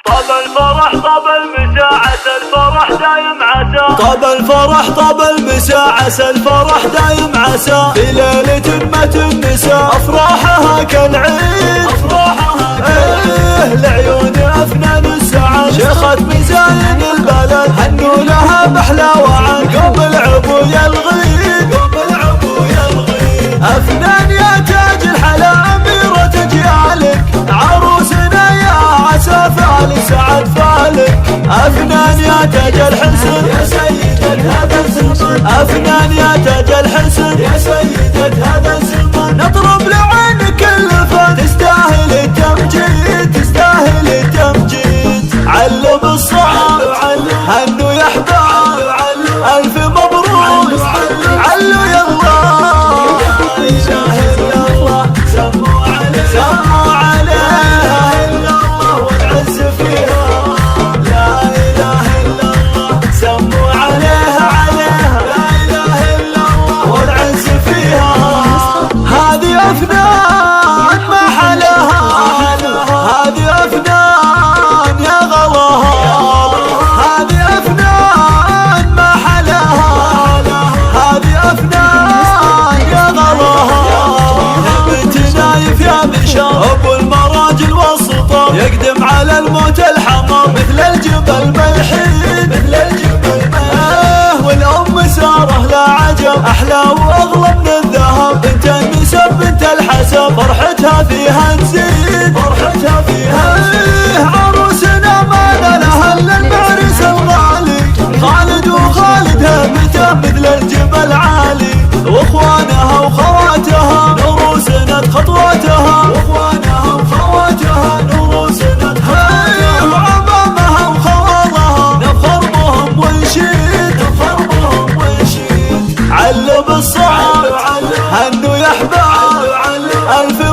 طاب الفرح طاب المساء عسى الفرح دايم عسى. طاب الفرح طاب المساء عسى الفرح دايم عسى. في ليلة مات النساء أفراحها كالعيد. أفراحها كالعيد لعيون أفنان السعد شيخة مزاين البلد هنوا لها بأحلى وعد. قوم العبو يا الغيد قوم العبو يا الغيد. أفنان يا تاج الحلا أميرة أجيالك عروسنا يا عسى فالك سعد فالك. أفنان يا تاج الحسن يا سيدة هذا الزمان. أفنان يا تاج الحسن يا سيدة هذا الزمان. نطرب لعينك اللفت تستاهل التمجيد تستاهل التمجيد. علم الصعب هنوا يا احباب ألف مبروك علوا يا الله. لا إله إلا الله سموا عليه سموا عليه إلا الله والعز فيها. لا إله إلا الله سموا عليها عليها. لا إله إلا الله والعز فيها. هذه أفنان ما حلاها هذه أفنان يا غلاها. هذه أفنان ما حلاها هذه أفنان يا غلاها. نبت نايف يا بشار أبو المراجل والسطر يقدم على الموت الحمر مثل الجبل ملحين مثل الجبل ملحين. والأم سارة لا عجب أحلى وأغلى من الذهب. بنت النسب بنت الحسب فرحتها فيها تزيد فرحتها فيها تزيد. عروسنا ما لها إلا المعرس الغالي خالد وخالد هبته مثل الجبل عالي. واخوانها وخواتها نور سند خطواتها. واخوانها وخواتها نور سند خطواتها. وعمامها وخوالها نفخر بهم ونشيد نفخر بهم ونشيد. علوا بالصعب هنوا يا احباب ألف